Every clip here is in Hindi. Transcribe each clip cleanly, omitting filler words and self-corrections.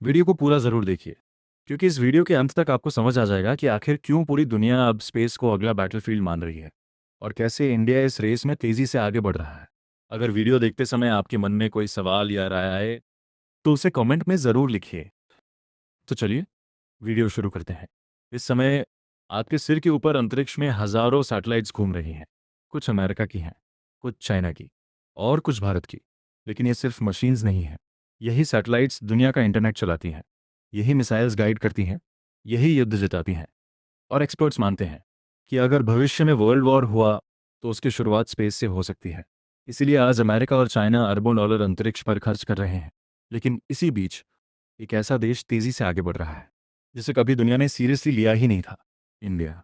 वीडियो को पूरा ज़रूर देखिए, क्योंकि इस वीडियो के अंत तक आपको समझ आ जाएगा कि आखिर क्यों पूरी दुनिया अब स्पेस को अगला बैटलफील्ड मान रही है और कैसे इंडिया इस रेस में तेज़ी से आगे बढ़ रहा है। अगर वीडियो देखते समय आपके मन में कोई सवाल या राय आए, तो उसे कमेंट में ज़रूर लिखिए। तो चलिए, वीडियो शुरू करते हैं। इस समय आपके सिर के ऊपर अंतरिक्ष में हज़ारों सैटेलाइट्स घूम रही हैं। कुछ अमेरिका की हैं, कुछ चाइना की और कुछ भारत की। लेकिन ये सिर्फ मशीन्स नहीं हैं। यही सैटेलाइट्स दुनिया का इंटरनेट चलाती हैं। यही मिसाइल्स गाइड करती हैं। यही युद्ध जिताती हैं। और एक्सपर्ट्स मानते हैं कि अगर भविष्य में वर्ल्ड वॉर हुआ, तो उसकी शुरुआत स्पेस से हो सकती है। इसीलिए आज अमेरिका और चाइना अरबों डॉलर अंतरिक्ष पर खर्च कर रहे हैं। लेकिन इसी बीच एक ऐसा देश तेज़ी से आगे बढ़ रहा है जिसे कभी दुनिया ने सीरियसली लिया ही नहीं था। इंडिया,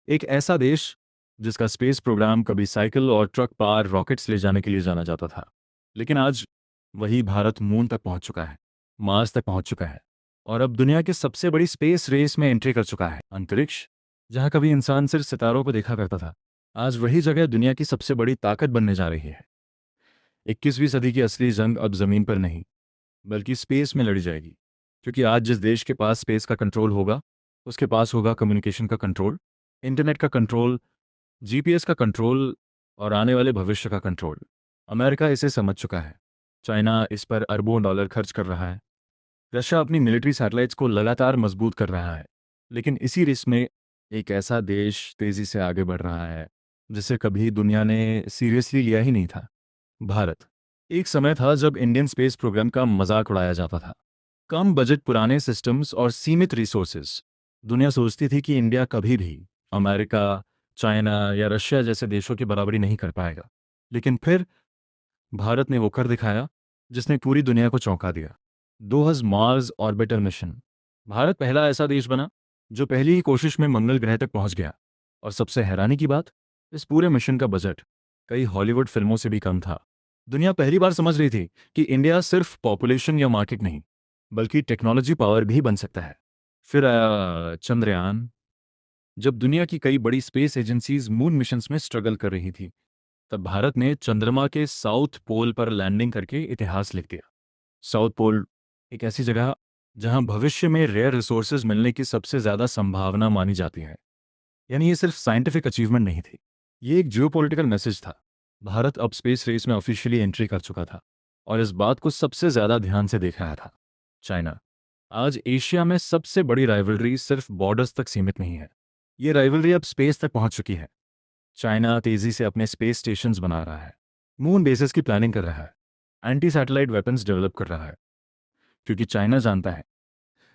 एक ऐसा देश जिसका स्पेस प्रोग्राम कभी साइकिल और ट्रक पार रॉकेट्स ले जाने के लिए जाना जाता था, लेकिन आज वही भारत मून तक पहुंच चुका है, मार्स तक पहुंच चुका है और अब दुनिया की सबसे बड़ी स्पेस रेस में एंट्री कर चुका है। अंतरिक्ष, जहां कभी इंसान सिर्फ सितारों को देखा करता था, आज वही जगह दुनिया की सबसे बड़ी ताकत बनने जा रही है। 21वीं सदी की असली जंग अब जमीन पर नहीं, बल्कि स्पेस में लड़ी जाएगी। क्योंकि आज जिस देश के पास स्पेस का कंट्रोल होगा, उसके पास होगा कम्युनिकेशन का कंट्रोल, इंटरनेट का कंट्रोल, जीपीएस का कंट्रोल और आने वाले भविष्य का कंट्रोल। अमेरिका इसे समझ चुका है। चाइना इस पर अरबों डॉलर खर्च कर रहा है। रशिया अपनी मिलिट्री सैटेलाइट्स को लगातार मजबूत कर रहा है। लेकिन इसी रेस में एक ऐसा देश तेजी से आगे बढ़ रहा है जिसे कभी दुनिया ने सीरियसली लिया ही नहीं था, भारत। एक समय था जब इंडियन स्पेस प्रोग्राम का मजाक उड़ाया जाता था। कम बजट, पुराने सिस्टम्स और सीमित रिसोर्सेज। दुनिया सोचती थी कि इंडिया कभी भी अमेरिका, चाइना या रशिया जैसे देशों की बराबरी नहीं कर पाएगा। लेकिन फिर भारत ने वो कर दिखाया जिसने पूरी दुनिया को चौंका दिया। 2000 मार्स ऑर्बिटर मिशन। भारत पहला ऐसा देश बना जो पहली ही कोशिश में मंगल ग्रह तक पहुंच गया। और सबसे हैरानी की बात, इस पूरे मिशन का बजट कई हॉलीवुड फिल्मों से भी कम था। दुनिया पहली बार समझ रही थी कि इंडिया सिर्फ पॉपुलेशन या मार्केट नहीं, बल्कि टेक्नोलॉजी पावर भी बन सकता है। फिर आया चंद्रयान। जब दुनिया की कई बड़ी स्पेस एजेंसीज मून मिशंस में स्ट्रगल कर रही थी, तब भारत ने चंद्रमा के साउथ पोल पर लैंडिंग करके इतिहास लिख दिया। साउथ पोल, एक ऐसी जगह जहां भविष्य में रेयर रिसोर्सेज मिलने की सबसे ज्यादा संभावना मानी जाती है। यानी ये सिर्फ साइंटिफिक अचीवमेंट नहीं थी, ये एक जियोपॉलिटिकल मैसेज था। भारत अब स्पेस रेस में ऑफिशियली एंट्री कर चुका था और इस बात को सबसे ज्यादा ध्यान से देख रहा था। चाइना, आज एशिया में सबसे बड़ी राइवलरी सिर्फ बॉर्डर्स तक सीमित नहीं है। ये राइवलरी अब स्पेस तक पहुंच चुकी है। चाइना तेजी से अपने स्पेस स्टेशंस बना रहा है, मून बेसिस की प्लानिंग कर रहा है, एंटी सैटेलाइट वेपन्स डेवलप कर रहा है। क्योंकि चाइना जानता है,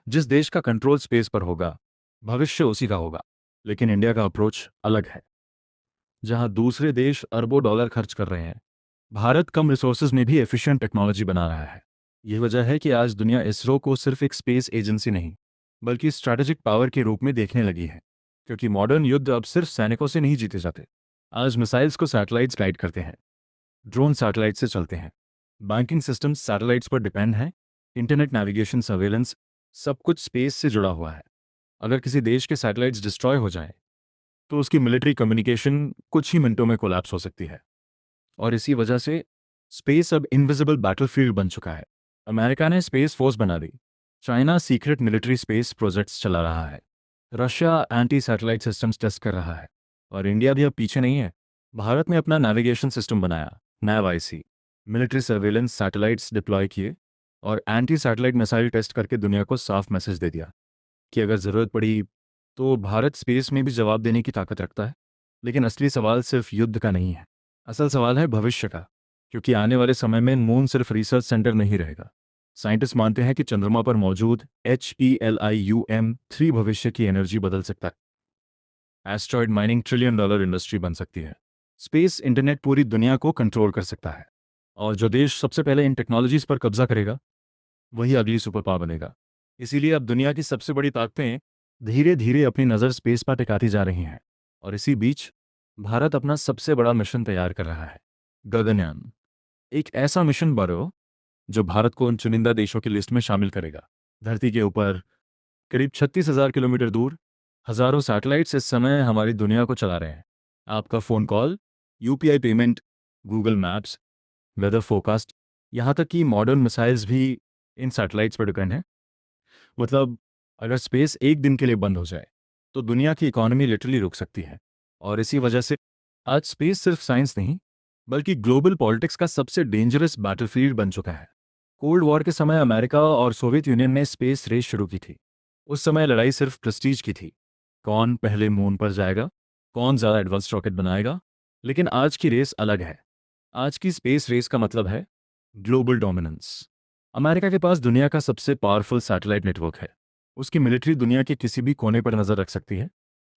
जिस देश का कंट्रोल स्पेस पर होगा, भविष्य उसी का होगा। लेकिन इंडिया का अप्रोच अलग है। जहां दूसरे देश अरबों डॉलर खर्च कर रहे हैं, भारत कम रिसोर्सेज में भी एफिशिएंट टेक्नोलॉजी बना रहा है। यह वजह है कि आज दुनिया इसरो को सिर्फ एक स्पेस एजेंसी नहीं, बल्कि स्ट्रैटेजिक पावर के रूप में देखने लगी है। क्योंकि मॉडर्न युद्ध अब सिर्फ सैनिकों से नहीं जीते जाते। आज मिसाइल्स को सैटेलाइट्स गाइड करते हैं, ड्रोन सैटेलाइट से चलते हैं, बैंकिंग सिस्टम्स सैटेलाइट्स पर डिपेंड हैं, इंटरनेट, नेविगेशन, सर्वेलेंस, सब कुछ स्पेस से जुड़ा हुआ है। अगर किसी देश के सैटेलाइट्स डिस्ट्रॉय हो जाए, तो उसकी मिलिट्री कम्युनिकेशन कुछ ही मिनटों में कोलैप्स हो सकती है। और इसी वजह से स्पेस अब इनविजिबल बैटलफील्ड बन चुका है। अमेरिका ने स्पेस फोर्स बना दी, China secret military space projects चला रहा है, Russia anti satellite systems test कर रहा है और इंडिया भी अब पीछे नहीं है। भारत ने अपना नेविगेशन सिस्टम बनाया, NavIC, military surveillance satellites deploy किए और एंटी सैटेलाइट मिसाइल टेस्ट करके दुनिया को साफ मैसेज दे दिया कि अगर ज़रूरत पड़ी तो भारत स्पेस में भी जवाब देने की ताकत रखता है। लेकिन असली सवाल सिर्फ युद्ध का नहीं है, असल सवाल है भविष्य का। क्योंकि आने वाले समय में मून सिर्फ रिसर्च सेंटर नहीं रहेगा। साइंटिस्ट मानते हैं कि चंद्रमा पर मौजूद HELIUM-3 भविष्य की एनर्जी बदल सकता है। Asteroid mining trillion dollar industry बन सकती है। स्पेस इंटरनेट पूरी दुनिया को कंट्रोल कर सकता है। और जो देश सबसे पहले इन टेक्नोलॉजीज पर कब्जा करेगा, वही अगली सुपर पावर बनेगा। इसीलिए अब दुनिया की सबसे बड़ी ताकतें धीरे धीरे अपनी नज़र स्पेस पर टिकाती जा रही हैं। और इसी बीच भारत अपना सबसे बड़ा मिशन तैयार कर रहा है, गगनयान। एक ऐसा मिशन बारो जो भारत को उन चुनिंदा देशों की लिस्ट में शामिल करेगा। धरती के ऊपर करीब 36,000 किलोमीटर दूर हजारों सैटेलाइट्स इस समय हमारी दुनिया को चला रहे हैं। आपका phone call, UPI payment, Google maps, weather forecast, यहाँ तक कि मॉडर्न मिसाइल्स भी इन सैटेलाइट्स पर डिपेंड हैं। मतलब अगर स्पेस एक दिन के लिए बंद हो जाए तो दुनिया की इकोनॉमी लिटरली रुक सकती है। और इसी वजह से आज स्पेस सिर्फ साइंस नहीं बल्कि ग्लोबल पॉलिटिक्स का सबसे डेंजरस बैटलफील्ड बन चुका है। कोल्ड वॉर के समय अमेरिका और सोवियत यूनियन ने स्पेस रेस शुरू की थी। उस समय लड़ाई सिर्फ प्रेस्टीज की थी, कौन पहले मून पर जाएगा, कौन ज़्यादा एडवांस रॉकेट बनाएगा। लेकिन आज की रेस अलग है। आज की स्पेस रेस का मतलब है ग्लोबल डोमिनेंस। अमेरिका के पास दुनिया का सबसे पावरफुल सैटेलाइट नेटवर्क है। उसकी मिलिट्री दुनिया के किसी भी कोने पर नजर रख सकती है।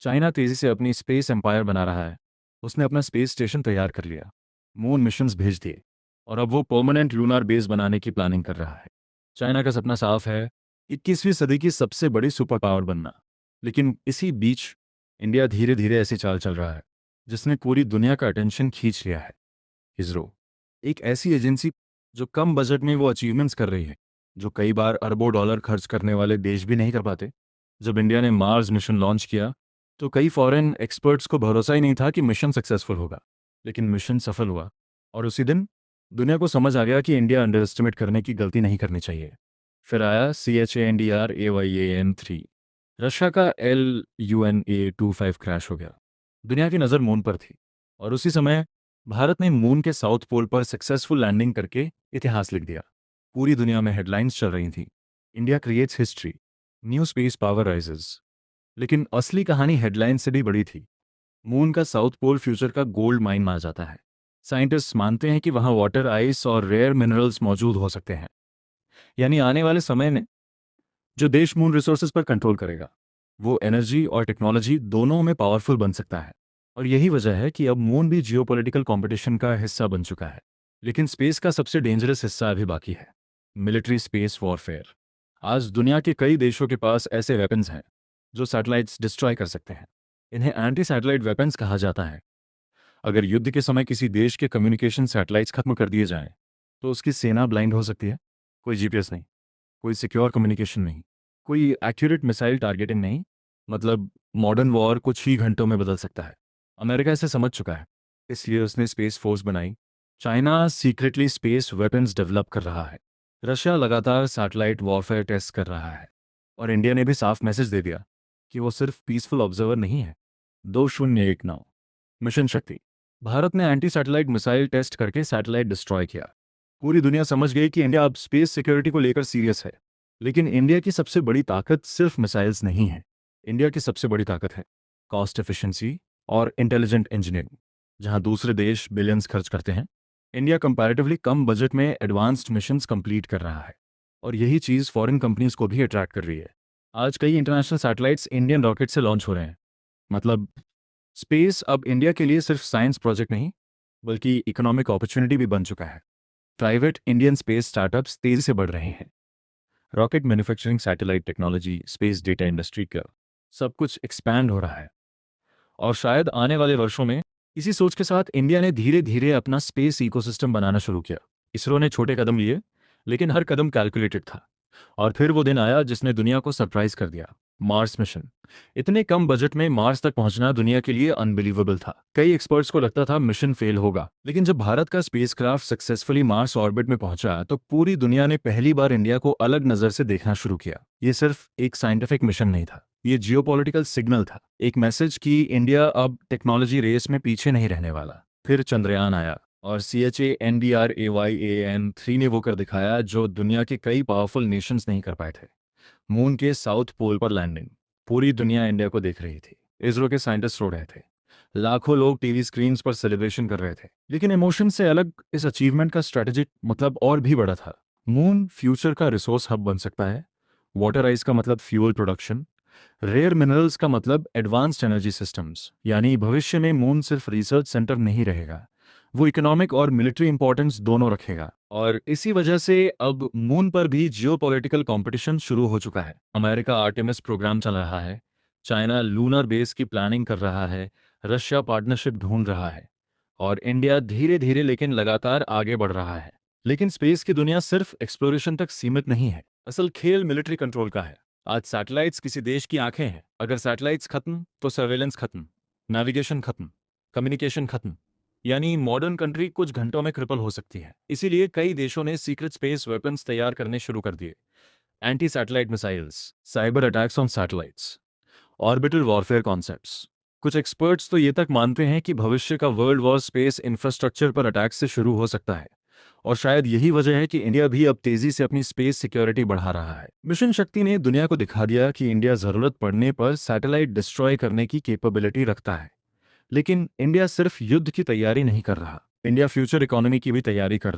चाइना तेजी से अपनी स्पेस एम्पायर बना रहा है। उसने अपना स्पेस स्टेशन तैयार कर लिया, मून मिशंस भेज दिए और अब वो परमानेंट लूनार बेस बनाने की प्लानिंग कर रहा है। चाइना का सपना साफ है, 21वीं सदी की सबसे बड़ी सुपर पावर बनना। लेकिन इसी बीच इंडिया धीरे धीरे ऐसी चाल चल रहा है जिसने पूरी दुनिया का अटेंशन खींच लिया है। इसरो, एक ऐसी एजेंसी जो कम बजट में वो अचीवमेंट्स कर रही है जो कई बार अरबों डॉलर खर्च करने वाले देश भी नहीं कर पाते। जब इंडिया ने मार्स मिशन लॉन्च किया तो कई फॉरेन एक्सपर्ट्स को भरोसा ही नहीं था कि मिशन सक्सेसफुल होगा। लेकिन मिशन सफल हुआ और उसी दिन दुनिया को समझ आ गया कि इंडिया अंडर एस्टिमेट करने की गलती नहीं करनी चाहिए। फिर आया CHANDRAYAN-3। रशिया का LUNA-25 क्रैश हो गया। दुनिया की नज़र मून पर थी और उसी समय भारत ने मून के साउथ पोल पर सक्सेसफुल लैंडिंग करके इतिहास लिख दिया। पूरी दुनिया में हेडलाइंस चल रही थी, India creates history, new space power rises. लेकिन असली कहानी हेडलाइन से भी बड़ी थी। मून का साउथ पोल फ्यूचर का गोल्ड माइन माना जाता है। साइंटिस्ट मानते हैं कि वहां वाटर, आइस और रेयर मिनरल्स मौजूद हो सकते हैं। यानी आने वाले समय में जो देश मून रिसोर्सेज पर कंट्रोल करेगा वो एनर्जी और टेक्नोलॉजी दोनों में पावरफुल बन सकता है। और यही वजह है कि अब मून भी जियोपॉलिटिकल कंपटीशन का हिस्सा बन चुका है। लेकिन स्पेस का सबसे डेंजरस हिस्सा अभी बाकी है, मिलिट्री स्पेस वॉरफेयर। आज दुनिया के कई देशों के पास ऐसे वेपन्स हैं जो सैटेलाइट्स डिस्ट्रॉय कर सकते हैं। इन्हें एंटी सैटेलाइट वेपन्स कहा जाता है। अगर युद्ध के समय किसी देश के कम्युनिकेशन सैटेलाइट्स खत्म कर दिए जाएं, तो उसकी सेना ब्लाइंड हो सकती है। कोई जीपीएस नहीं, कोई सिक्योर कम्युनिकेशन नहीं, कोई एक्यूरेट मिसाइल टारगेटिंग नहीं। मतलब मॉडर्न वॉर कुछ ही घंटों में बदल सकता है। अमेरिका इसे समझ चुका है, इसलिए उसने स्पेस फोर्स बनाई। China secretly space weapons develop कर रहा है। रशिया लगातार सैटेलाइट वॉरफेयर टेस्ट कर रहा है। और इंडिया ने भी साफ मैसेज दे दिया कि वो सिर्फ पीसफुल ऑब्जर्वर नहीं है। 2019 मिशन शक्ति, भारत ने एंटी सैटेलाइट मिसाइल टेस्ट करके सैटेलाइट डिस्ट्रॉय किया। पूरी दुनिया समझ गई कि इंडिया अब स्पेस सिक्योरिटी को लेकर सीरियस है। लेकिन इंडिया की सबसे बड़ी ताकत सिर्फ मिसाइल्स नहीं है। इंडिया की सबसे बड़ी ताकत है कॉस्ट एफिशिएंसी और इंटेलिजेंट इंजीनियरिंग। जहां दूसरे देश बिलियंस खर्च करते हैं, इंडिया कंपैरेटिवली कम बजट में एडवांस्ड मिशंस कंप्लीट कर रहा है। और यही चीज़ फॉरेन कंपनीज को भी अट्रैक्ट कर रही है। आज कई इंटरनेशनल सैटेलाइट्स इंडियन रॉकेट से लॉन्च हो रहे हैं। मतलब स्पेस अब इंडिया के लिए सिर्फ साइंस प्रोजेक्ट नहीं बल्कि इकोनॉमिक अपॉर्चुनिटी भी बन चुका है। प्राइवेट इंडियन स्पेस स्टार्टअप्स तेजी से बढ़ रहे हैं। Rocket manufacturing, satellite technology, space data industry का सब कुछ एक्सपैंड हो रहा है। और शायद आने वाले वर्षों में इसी सोच के साथ इंडिया ने धीरे धीरे अपना स्पेस इकोसिस्टम बनाना शुरू किया। इसरो ने छोटे कदम लिए, लेकिन हर कदम कैलकुलेटेड था। और फिर वो दिन आया जिसने दुनिया को सरप्राइज कर दिया, मार्स मिशन। इतने कम बजट में मार्स तक पहुंचना दुनिया के लिए अनबिलीवेबल था। कई एक्सपर्ट्स को लगता था मिशन फेल होगा, लेकिन जब भारत का स्पेसक्राफ्ट सक्सेसफुली मार्स ऑर्बिट में पहुंचा तो पूरी दुनिया ने पहली बार इंडिया को अलग नजर से देखना शुरू किया। ये सिर्फ एक साइंटिफिक मिशन नहीं था, ये जियोपॉलिटिकल सिग्नल था, एक मैसेज कि इंडिया अब टेक्नोलॉजी रेस में पीछे नहीं रहने वाला। फिर चंद्रयान आया और CHANDRAYAN-3 ने वो कर दिखाया जो दुनिया के कई पावरफुल नेशंस नहीं कर पाए थे। मून के साउथ पोल पर लैंडिंग। पूरी दुनिया इंडिया को देख रही थी। इसरो के साइंटिस्ट रो रहे थे, लाखों लोग टीवी स्क्रीन्स पर सेलिब्रेशन कर रहे थे। लेकिन इमोशन से अलग इस अचीवमेंट का स्ट्रेटेजिक मतलब और भी बड़ा था। मून फ्यूचर का रिसोर्स हब बन सकता है। वाटर आइस का मतलब फ्यूल प्रोडक्शन, रेयर मिनरल्स का मतलब एडवांस्ड एनर्जी सिस्टम्स। यानी भविष्य में मून सिर्फ रिसर्च सेंटर नहीं रहेगा, वो इकोनॉमिक और मिलिट्री इंपॉर्टेंस दोनों रखेगा। और इसी वजह से अब मून पर भी जियोपॉलिटिकल कंपटीशन शुरू हो चुका है। अमेरिका आर्टेमिस प्रोग्राम चला रहा है, चाइना लूनर बेस की प्लानिंग कर रहा है, रशिया पार्टनरशिप ढूंढ रहा है और इंडिया धीरे धीरे लेकिन लगातार आगे बढ़ रहा है। लेकिन स्पेस की दुनिया सिर्फ एक्सप्लोरेशन तक सीमित नहीं है। असल खेल मिलिट्री कंट्रोल का है। आज सैटेलाइट्स किसी देश की आंखें हैं। अगर सैटेलाइट्स खत्म तो सर्वेलेंस खत्म, नेविगेशन खत्म, कम्युनिकेशन खत्म। यानी मॉडर्न कंट्री कुछ घंटों में क्रिपल हो सकती है। इसीलिए कई देशों ने सीक्रेट स्पेस वेपन्स तैयार करने शुरू कर दिए। Anti satellite missiles, cyber attacks on satellites, orbital warfare concepts. कुछ एक्सपर्ट्स तो ये तक मानते हैं कि भविष्य का वर्ल्ड वॉर स्पेस इंफ्रास्ट्रक्चर पर अटैक से शुरू हो सकता है, और शायद यही वजह है कि इंडिया भी अब तेजी से अपनी स्पेस सिक्योरिटी बढ़ा रहा है। मिशन शक्ति ने दुनिया को दिखा दिया कि इंडिया जरूरत पड़ने पर सैटेलाइट डिस्ट्रॉय करने की कैपेबिलिटी रखता है। लेकिन इंडिया सिर्फ युद्ध की तैयारी नहीं कर रहा, इंडिया फ्यूचर इकोनॉमी की भी तैयारी कर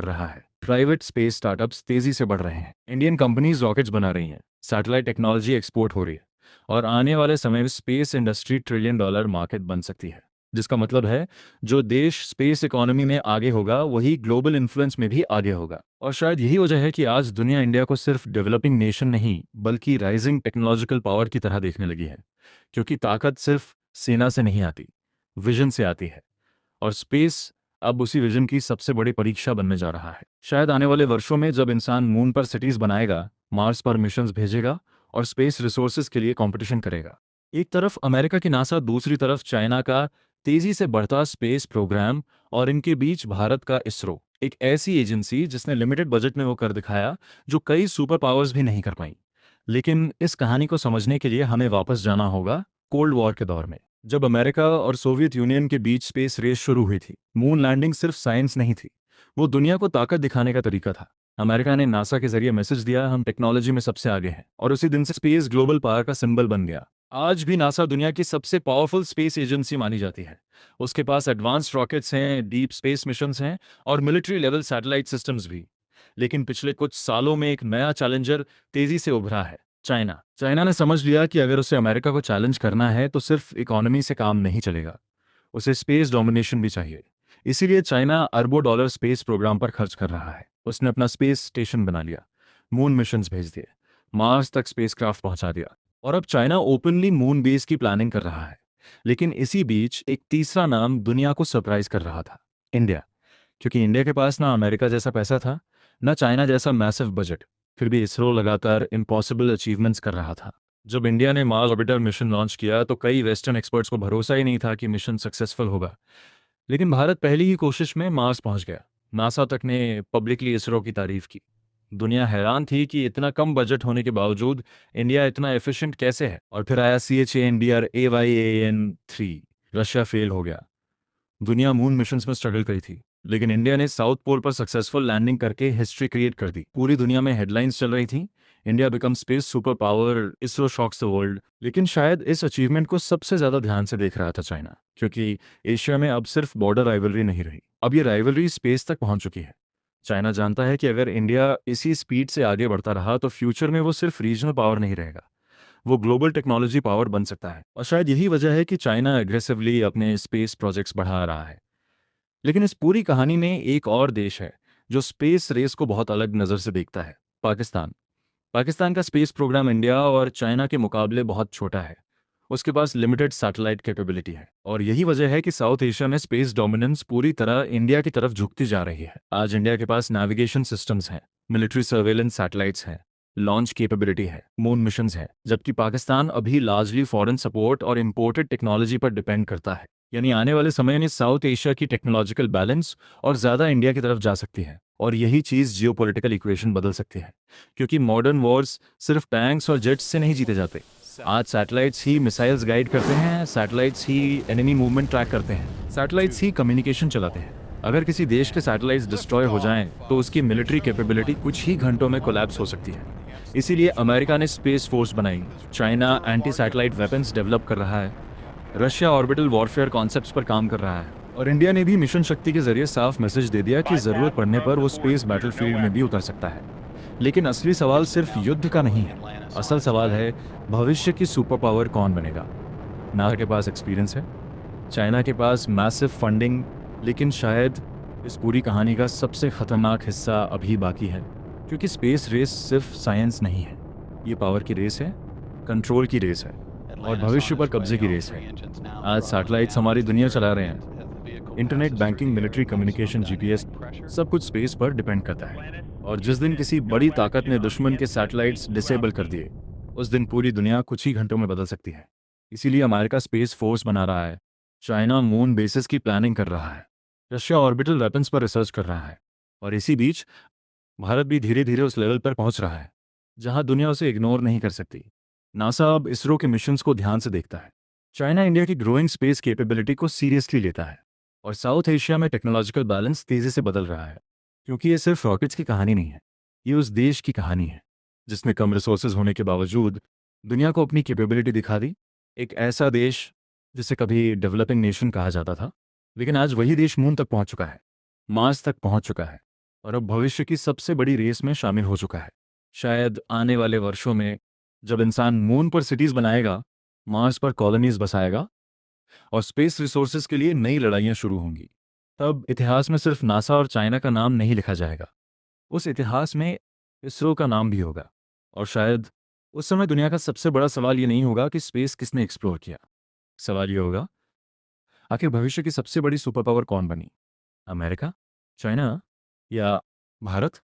रहा है। प्राइवेट स्पेस स्टार्टअप्स तेजी से बढ़ रहे हैं, इंडियन कंपनीज रॉकेट्स बना रही हैं, सैटेलाइट टेक्नोलॉजी एक्सपोर्ट हो रही है, और आने वाले समय में स्पेस इंडस्ट्री $1 ट्रिलियन मार्केट बन सकती है। जिसका मतलब है, जो देश स्पेस इकोनॉमी में आगे होगा वही ग्लोबल इन्फ्लुएंस में भी आगे होगा। और शायद यही वजह है कि आज दुनिया इंडिया को सिर्फ डेवलपिंग नेशन नहीं बल्कि राइजिंग टेक्नोलॉजिकल पावर की तरह देखने लगी है, क्योंकि ताकत सिर्फ सेना से नहीं आती, विजन से आती है। और स्पेस अब उसी विजन की सबसे बड़ी परीक्षा बनने जा रहा है। शायद आने वाले वर्षों में जब इंसान मून पर सिटीज बनाएगा, मार्स पर मिशंस भेजेगा और स्पेस रिसोर्सेज के लिए कंपटीशन करेगा। एक तरफ अमेरिका की नासा, दूसरी तरफ चाइना का तेजी से बढ़ता स्पेस प्रोग्राम, और इनके बीच भारत का इसरो, एक ऐसी एजेंसी जिसने लिमिटेड बजट में वो कर दिखाया जो कई सुपर पावर्स भी नहीं कर पाई। लेकिन इस कहानी को समझने के लिए हमें वापस जाना होगा कोल्ड वॉर के दौर में, जब अमेरिका और सोवियत यूनियन के बीच स्पेस रेस शुरू हुई थी। मून लैंडिंग सिर्फ साइंस नहीं थी, वो दुनिया को ताकत दिखाने का तरीका था। अमेरिका ने नासा के जरिए मैसेज दिया, हम टेक्नोलॉजी में सबसे आगे हैं, और उसी दिन से स्पेस ग्लोबल पावर का सिंबल बन गया। आज भी नासा दुनिया की सबसे पावरफुल स्पेस एजेंसी मानी जाती है। उसके पास एडवांस्ड रॉकेट्स हैं, डीप स्पेस मिशंस हैं, और मिलिट्री लेवल सैटेलाइट सिस्टम्स भी। लेकिन पिछले कुछ सालों में एक नया चैलेंजर तेजी से उभरा है, चाइना ने समझ लिया कि अगर उसे अमेरिका को चैलेंज करना है तो सिर्फ इकोनॉमी से काम नहीं चलेगा, उसे स्पेस डोमिनेशन भी चाहिए। इसीलिए चाइना अरबों डॉलर स्पेस प्रोग्राम पर खर्च कर रहा है। उसने अपना स्पेस स्टेशन बना लिया, मून मिशंस भेज दिए, मार्स तक स्पेसक्राफ्ट पहुंचा दिया, और अब चाइना ओपनली मून बेस की प्लानिंग कर रहा है। लेकिन इसी बीच एक तीसरा नाम दुनिया को सरप्राइज कर रहा था, इंडिया। क्योंकि इंडिया के पास ना अमेरिका जैसा पैसा था, ना चाइना जैसा मैसिव बजट, फिर भी इसरो लगातार इम्पॉसिबल अचीवमेंट्स कर रहा था। जब इंडिया ने मार्स ऑर्बिटर मिशन लॉन्च किया तो कई वेस्टर्न एक्सपर्ट्स को भरोसा ही नहीं था कि मिशन सक्सेसफुल होगा। लेकिन भारत पहली ही कोशिश में मार्स पहुंच गया। नासा तक ने पब्लिकली इसरो की तारीफ की। दुनिया हैरान थी कि इतना कम बजट होने के बावजूद इंडिया इतना एफिशिएंट कैसे है। और फिर आया CHANDRAYAN-3, रशिया फेल हो गया। दुनिया मून मिशंस में स्ट्रगल करी थी, लेकिन इंडिया ने साउथ पोल पर सक्सेसफुल लैंडिंग करके हिस्ट्री क्रिएट कर दी। पूरी दुनिया में हेडलाइंस चल रही थी, India become space super power, ISRO shocks the world. लेकिन शायद इस अचीवमेंट को सबसे ज्यादा ध्यान से देख रहा था चाइना, क्योंकि एशिया में अब सिर्फ बॉर्डर राइवलरी नहीं रही, अब ये राइवलरी स्पेस तक पहुंच चुकी है। चाइना जानता है कि अगर इंडिया इसी स्पीड से आगे बढ़ता रहा तो फ्यूचर में वो सिर्फ रीजनल पावर नहीं रहेगा, वो ग्लोबल टेक्नोलॉजी पावर बन सकता है। और शायद यही वजह है कि चाइना एग्रेसिवली अपने स्पेस प्रोजेक्ट्स बढ़ा रहा है। लेकिन इस पूरी कहानी में एक और देश है जो स्पेस रेस को बहुत अलग नज़र से देखता है, पाकिस्तान। पाकिस्तान का स्पेस प्रोग्राम इंडिया और चाइना के मुकाबले बहुत छोटा है। उसके पास लिमिटेड सैटेलाइट कैपेबिलिटी है, और यही वजह है कि साउथ एशिया में स्पेस डोमिनेंस पूरी तरह इंडिया की तरफ झुकती जा रही है। आज इंडिया के पास नेविगेशन सिस्टम्स हैं, मिलिट्री सर्वेलेंस सैटेलाइट्स हैं, लॉन्च कैपेबिलिटी है, मून मिशंस है, जबकि पाकिस्तान अभी लार्जली फॉरेन सपोर्ट और इंपोर्टेड टेक्नोलॉजी पर डिपेंड करता है। यानी आने वाले समय में साउथ एशिया की टेक्नोलॉजिकल बैलेंस और ज़्यादा इंडिया की तरफ जा सकती है, और यही चीज़ जियोपॉलिटिकल इक्वेशन बदल सकती है। क्योंकि मॉडर्न वॉर्स सिर्फ टैंक्स और जेट्स से नहीं जीते जाते। आज सैटेलाइट्स ही मिसाइल्स गाइड करते हैं, सैटेलाइट्स ही एनिमी मूवमेंट ट्रैक करते हैं, सैटेलाइट्स ही कम्युनिकेशन चलाते हैं। अगर किसी देश के सैटेलाइट्स डिस्ट्रॉय हो जाएं तो उसकी मिलिट्री कैपेबिलिटी कुछ ही घंटों में कोलैप्स हो सकती है। इसीलिए अमेरिका ने स्पेस फोर्स बनाई, China anti satellite weapons develop कर रहा है, रशिया ऑर्बिटल वॉरफेयर कॉन्सेप्ट्स पर काम कर रहा है, और इंडिया ने भी मिशन शक्ति के जरिए साफ मैसेज दे दिया कि ज़रूरत पड़ने पर वो स्पेस बैटलफील्ड में भी उतर सकता है। लेकिन असली सवाल सिर्फ युद्ध का नहीं है, असल सवाल है भविष्य की सुपर पावर कौन बनेगा। नासा के पास एक्सपीरियंस है, चाइना के पास मैसिव फंडिंग, लेकिन शायद इस पूरी कहानी का सबसे खतरनाक हिस्सा अभी बाकी है। क्योंकि स्पेस रेस सिर्फ साइंस नहीं है, ये पावर की रेस है, कंट्रोल की रेस है, और भविष्य पर कब्जे की रेस है। आज सैटेलाइट्स हमारी दुनिया चला रहे हैं, internet, banking, military, communication, GPS, सब कुछ स्पेस पर डिपेंड करता है। और जिस दिन किसी बड़ी ताकत ने दुश्मन के सैटेलाइट्स डिसेबल कर दिए, उस दिन पूरी दुनिया कुछ ही घंटों में बदल सकती है। इसीलिए अमेरिका स्पेस फोर्स बना रहा है, चाइना मून बेसिस की प्लानिंग कर रहा है, रशिया ऑर्बिटल वेपन्स पर रिसर्च कर रहा है, और इसी बीच भारत भी धीरे धीरे उस लेवल पर पहुंच रहा है जहां दुनिया उसे इग्नोर नहीं कर सकती। नासा अब इसरो के मिशंस को ध्यान से देखता है। चाइना इंडिया की ग्रोइंग स्पेस कैपेबिलिटी को सीरियसली लेता है। और साउथ एशिया में टेक्नोलॉजिकल बैलेंस तेजी से बदल रहा है। क्योंकि ये सिर्फ रॉकेट्स की कहानी नहीं है, ये उस देश की कहानी है जिसने कम रिसोर्सेज होने के बावजूद दुनिया को अपनी कैपेबिलिटी दिखा दी। एक ऐसा देश जिसे कभी डेवलपिंग नेशन कहा जाता था, लेकिन आज वही देश मून तक पहुंच चुका है, मार्स तक पहुंच चुका है, और अब भविष्य की सबसे बड़ी रेस में शामिल हो चुका है। शायद आने वाले वर्षों में जब इंसान मून पर सिटीज बनाएगा, मार्स पर कॉलोनीज बसाएगा और स्पेस रिसोर्सेज के लिए नई लड़ाइयां शुरू होंगी, तब इतिहास में सिर्फ नासा और चाइना का नाम नहीं लिखा जाएगा। उस इतिहास में इसरो का नाम भी होगा। और शायद उस समय दुनिया का सबसे बड़ा सवाल ये नहीं होगा कि स्पेस किसने एक्सप्लोर किया। सवाल ये होगा, आखिर भविष्य की सबसे बड़ी सुपर पावर कौन बनी? अमेरिका, चाइना या भारत?